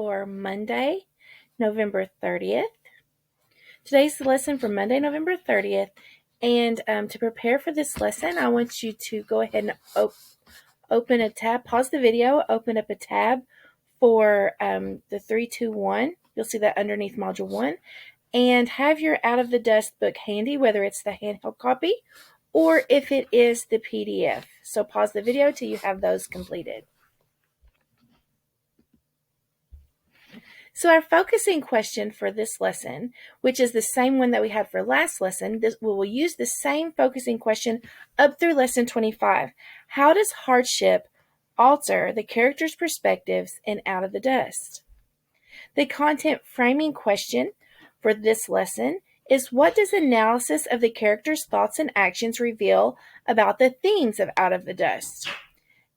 for Monday, November 30th. Today's the lesson for Monday, November 30th. And to prepare for this lesson, I want you to go ahead and open a tab, pause the video, open up a tab for the 321. You'll see that underneath Module 1. And have your Out of the Dust book handy, whether it's the handheld copy or if it is the PDF. So pause the video till you have those completed. So our focusing question for this lesson, which is the same one that we had for last lesson, we will use the same focusing question up through lesson 25. How does hardship alter the characters' perspectives in Out of the Dust? The content framing question for this lesson is, what does analysis of the characters' thoughts and actions reveal about the themes of Out of the Dust?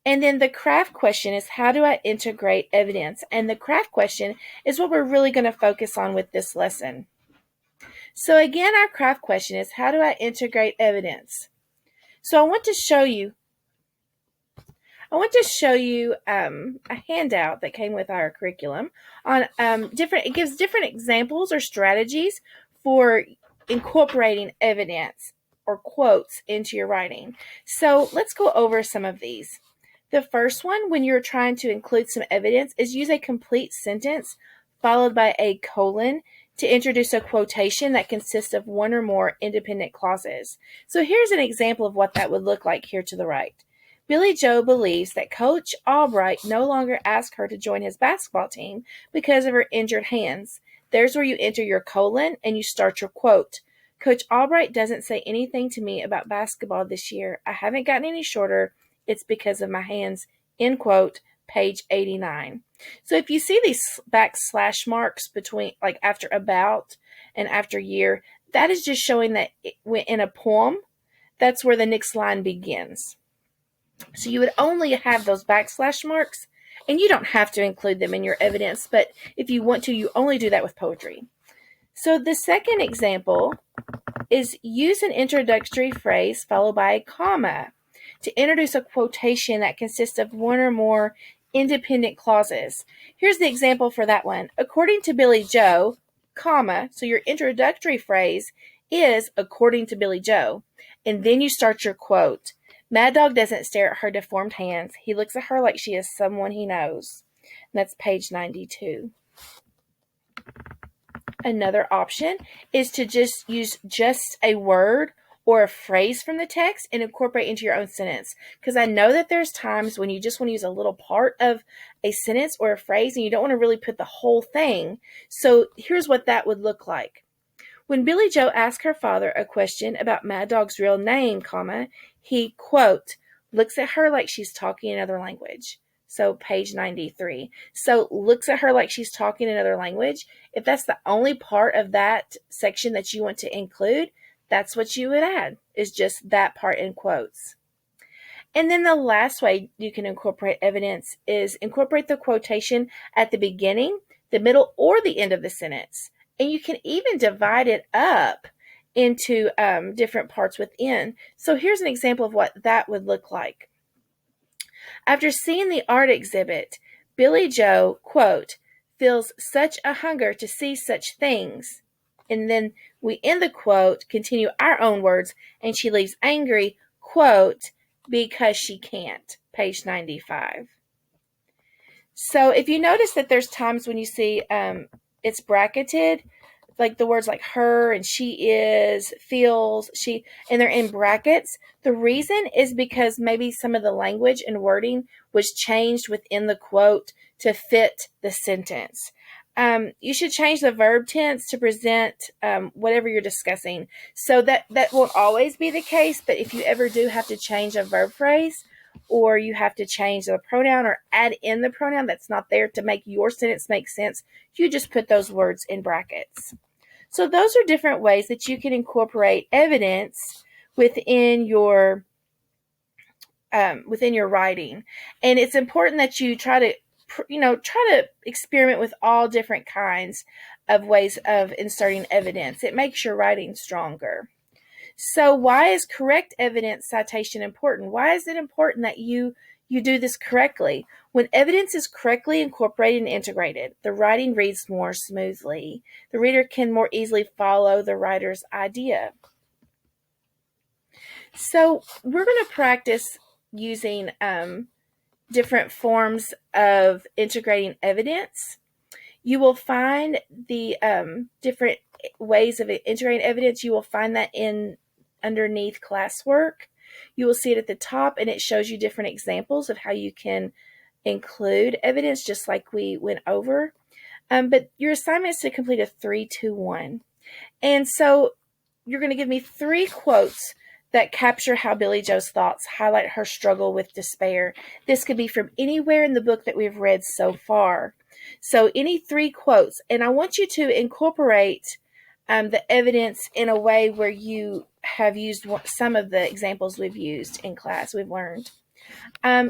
And then the craft question is, how do I integrate evidence? And the craft question is what we're really going to focus on with this lesson. So again, our craft question is, how do I integrate evidence? So I want to show you a handout that came with our curriculum on it gives different examples or strategies for incorporating evidence or quotes into your writing. So let's go over some of these. The first one, when you're trying to include some evidence, is use a complete sentence followed by a colon to introduce a quotation that consists of one or more independent clauses. So here's an example of what that would look like here to the right. Billie Jo believes that Coach Albright no longer asked her to join his basketball team because of her injured hands. There's where you enter your colon and you start your quote. Coach Albright doesn't say anything to me about basketball this year. I haven't gotten any shorter. It's because of my hands, end quote, page 89. So if you see these backslash marks between, like after about and after year, that is just showing that in a poem, that's where the next line begins. So you would only have those backslash marks, and you don't have to include them in your evidence, but if you want to, you only do that with poetry. So the second example is use an introductory phrase followed by a comma to introduce a quotation that consists of one or more independent clauses. Here's the example for that one. According to Billie Jo, comma, so your introductory phrase is according to Billie Jo, and then you start your quote. Mad Dog doesn't stare at her deformed hands. He looks at her like she is someone he knows. And that's page 92. Another option is to just use just a word or a phrase from the text and incorporate into your own sentence. Because I know that there's times when you just want to use a little part of a sentence or a phrase and you don't want to really put the whole thing. So here's what that would look like. When Billie Jo asked her father a question about Mad Dog's real name, comma, he, quote, looks at her like she's talking another language. So page 93. So looks at her like she's talking another language. If that's the only part of that section that you want to include, that's what you would add, is just that part in quotes. And then the last way you can incorporate evidence is incorporate the quotation at the beginning, the middle, or the end of the sentence. And you can even divide it up into different parts within. So here's an example of what that would look like. After seeing the art exhibit, Billie Jo, quote, feels such a hunger to see such things. And then we end the quote, continue our own words, and she leaves angry, quote, because she can't, page 95. So if you notice that there's times when you see it's bracketed, like the words like her and she is, feels, she, and they're in brackets. The reason is because maybe some of the language and wording was changed within the quote to fit the sentence. You should change the verb tense to present whatever you're discussing. So that won't always be the case, but if you ever do have to change a verb phrase, or you have to change the pronoun or add in the pronoun that's not there to make your sentence make sense, you just put those words in brackets. So those are different ways that you can incorporate evidence within your writing. And it's important that you try to experiment with all different kinds of ways of inserting evidence. It makes your writing stronger. So why is correct evidence citation important? Why is it important that you you do this correctly. When evidence is correctly incorporated and integrated, the writing reads more smoothly. The reader can more easily follow the writer's idea. So we're going to practice using different forms of integrating evidence. You will find the different ways of integrating evidence. You will find that in underneath classwork. You will see it at the top, and it shows you different examples of how you can include evidence, just like we went over. But your assignment is to complete a 3-2-1. And so you're going to give me 3 quotes that capture how Billie Jo's thoughts highlight her struggle with despair. This could be from anywhere in the book that we've read so far. So any 3 quotes, and I want you to incorporate the evidence in a way where you have used some of the examples we've used in class, we've learned.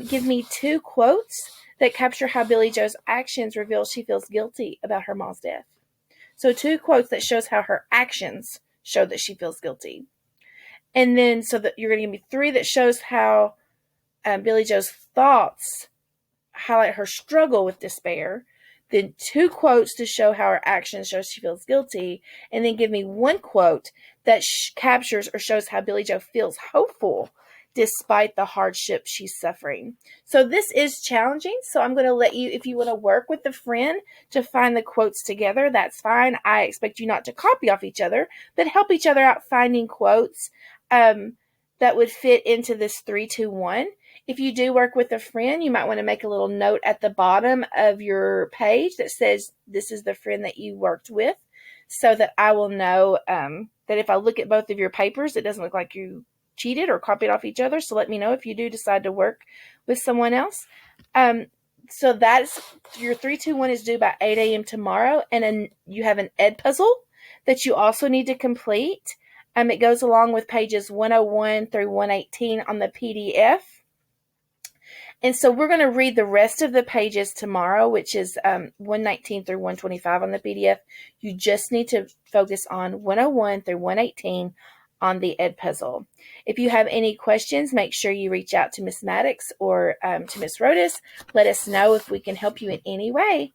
Give me 2 quotes that capture how Billie Jo's actions reveal she feels guilty about her mom's death. So 2 quotes that shows how her actions show that she feels guilty. And then so that you're going to give me 3 that shows how Billie Jo's thoughts highlight her struggle with despair. Then 2 quotes to show how her actions show she feels guilty. And then give me 1 quote that captures or shows how Billie Jo feels hopeful despite the hardship she's suffering. So this is challenging. So I'm going to let you, if you want to work with a friend to find the quotes together, that's fine. I expect you not to copy off each other, but help each other out finding quotes that would fit into this 3-2-1. If you do work with a friend, you might want to make a little note at the bottom of your page that says this is the friend that you worked with, so that I will know that if I look at both of your papers, it doesn't look like you cheated or copied off each other. So let me know if you do decide to work with someone else. So that's your 3-2-1 is due by 8 a.m. tomorrow. And then you have an ed puzzle that you also need to complete. It goes along with pages 101 through 118 on the PDF. And so we're going to read the rest of the pages tomorrow, which is 119 through 125 on the PDF. You just need to focus on 101 through 118 on the ed puzzle. If you have any questions, make sure you reach out to Miss Maddox or to Miss Rodas. Let us know if we can help you in any way.